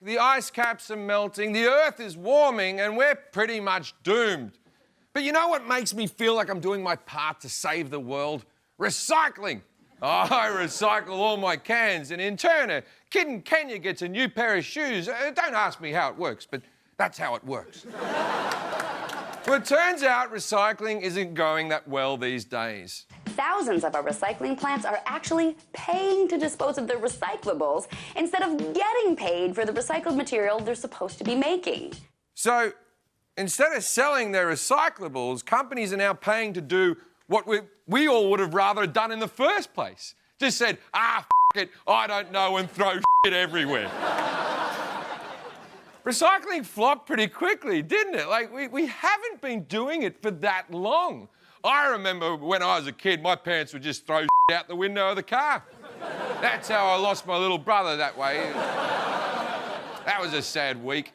the ice caps are melting, the Earth is warming, and we're pretty much doomed. But you know what makes me feel like I'm doing my part to save the world? Recycling. I recycle all my cans, and in turn, a kid in Kenya gets a new pair of shoes. Don't ask me how it works, but that's how it works. Well, it turns out recycling isn't going that well these days. Thousands of our recycling plants are actually paying to dispose of their recyclables instead of getting paid for the recycled material they're supposed to be making. So, instead of selling their recyclables, companies are now paying to do what we all would have rather done in the first place. Just said, f it, I don't know, and throw shit everywhere. Recycling flopped pretty quickly, didn't it? Like, we haven't been doing it for that long. I remember when I was a kid, my parents would just throw shit out the window of the car. That's how I lost my little brother that way. That was a sad week.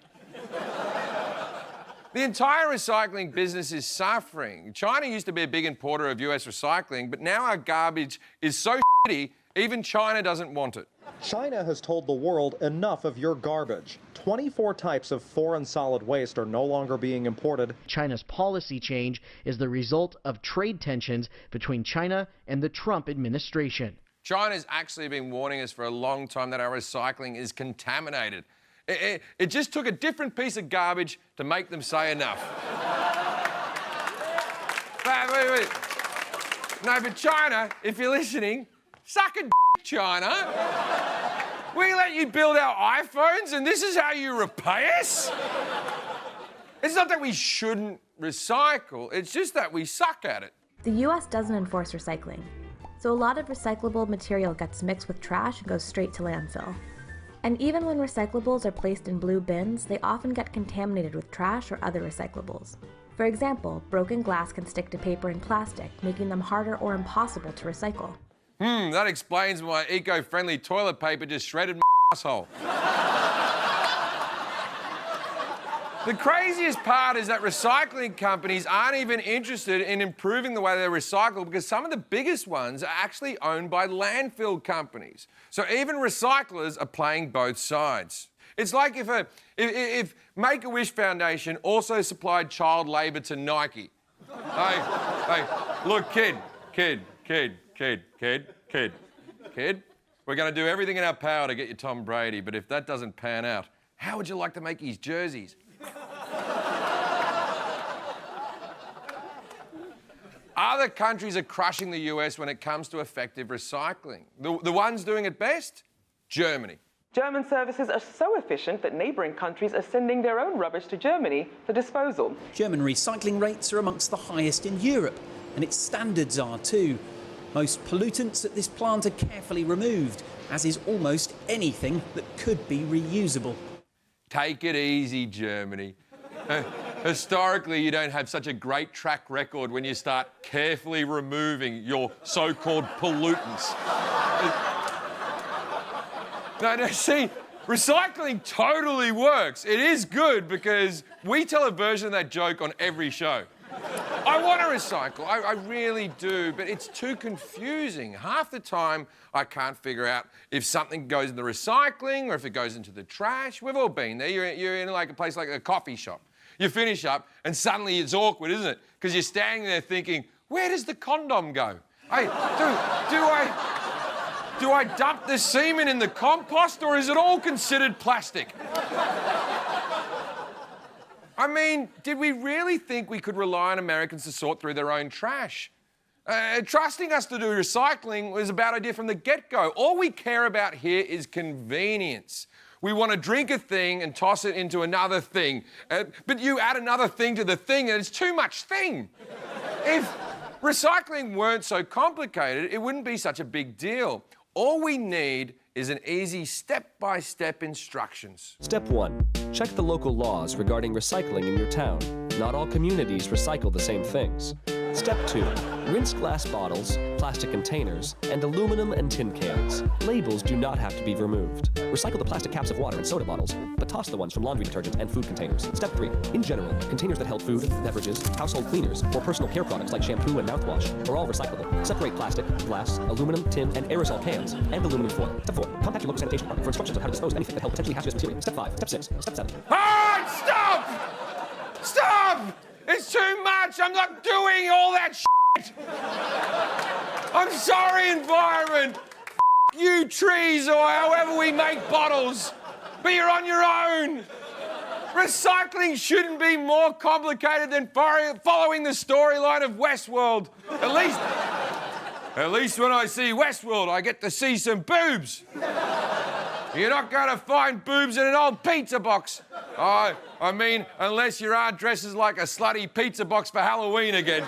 The entire recycling business is suffering. China used to be a big importer of US recycling, but now our garbage is so shitty, even China doesn't want it. China has told the world enough of your garbage. 24 types of foreign solid waste are no longer being imported. China's policy change is the result of trade tensions between China and the Trump administration. China's actually been warning us for a long time that our recycling is contaminated. It just took a different piece of garbage to make them say enough. Wait. No, but China, if you're listening, suck a China. We let you build our iPhones and this is how you repay us? It's not that we shouldn't recycle, it's just that we suck at it. The US doesn't enforce recycling, so a lot of recyclable material gets mixed with trash and goes straight to landfill. And even when recyclables are placed in blue bins, they often get contaminated with trash or other recyclables. For example, broken glass can stick to paper and plastic, making them harder or impossible to recycle. That explains why eco-friendly toilet paper just shredded my asshole. The craziest part is that recycling companies aren't even interested in improving the way they recycle because some of the biggest ones are actually owned by landfill companies. So even recyclers are playing both sides. It's like if Make-A-Wish Foundation also supplied child labour to Nike. Hey, look, kid, we're going to do everything in our power to get you Tom Brady, but if that doesn't pan out, how would you like to make his jerseys? Other countries are crushing the US when it comes to effective recycling. The ones doing it best? Germany. German services are so efficient that neighbouring countries are sending their own rubbish to Germany for disposal. German recycling rates are amongst the highest in Europe, and its standards are too. Most pollutants at this plant are carefully removed, as is almost anything that could be reusable. Take it easy, Germany. Historically, you don't have such a great track record when you start carefully removing your so-called pollutants. No, see, recycling totally works. It is good because we tell a version of that joke on every show. I want to recycle, I really do, but it's too confusing. Half the time, I can't figure out if something goes in the recycling or if it goes into the trash. We've all been there. You're in like a place like a coffee shop. You finish up and suddenly it's awkward, isn't it? Because you're standing there thinking, where does the condom go? Hey, do I dump the semen in the compost or is it all considered plastic? I mean, did we really think we could rely on Americans to sort through their own trash? Trusting us to do recycling was a bad idea from the get-go. All we care about here is convenience. We want to drink a thing and toss it into another thing. But you add another thing to the thing and it's too much thing. If recycling weren't so complicated, it wouldn't be such a big deal. All we need is an easy step-by-step instructions. Step 1. Check the local laws regarding recycling in your town. Not all communities recycle the same things. Step 2. Rinse glass bottles, plastic containers, and aluminum and tin cans. Labels do not have to be removed. Recycle the plastic caps of water and soda bottles, but toss the ones from laundry detergent and food containers. Step 3. In general, containers that held food, beverages, household cleaners, or personal care products like shampoo and mouthwash are all recyclable. Separate plastic, glass, aluminum, tin, and aerosol cans, and aluminum foil. Step 4. Contact your local sanitation department for instructions on how to dispose of anything that held potentially hazardous material. Step 5. Step 6. Step 7. All right, stop! Stop! It's too much. I'm not doing all that shit. I'm sorry, environment. You trees or however we make bottles, but you're on your own. Recycling shouldn't be more complicated than following the storyline of Westworld. At least when I see Westworld, I get to see some boobs. You're not going to find boobs in an old pizza box. I mean, unless your aunt dresses like a slutty pizza box for Halloween again.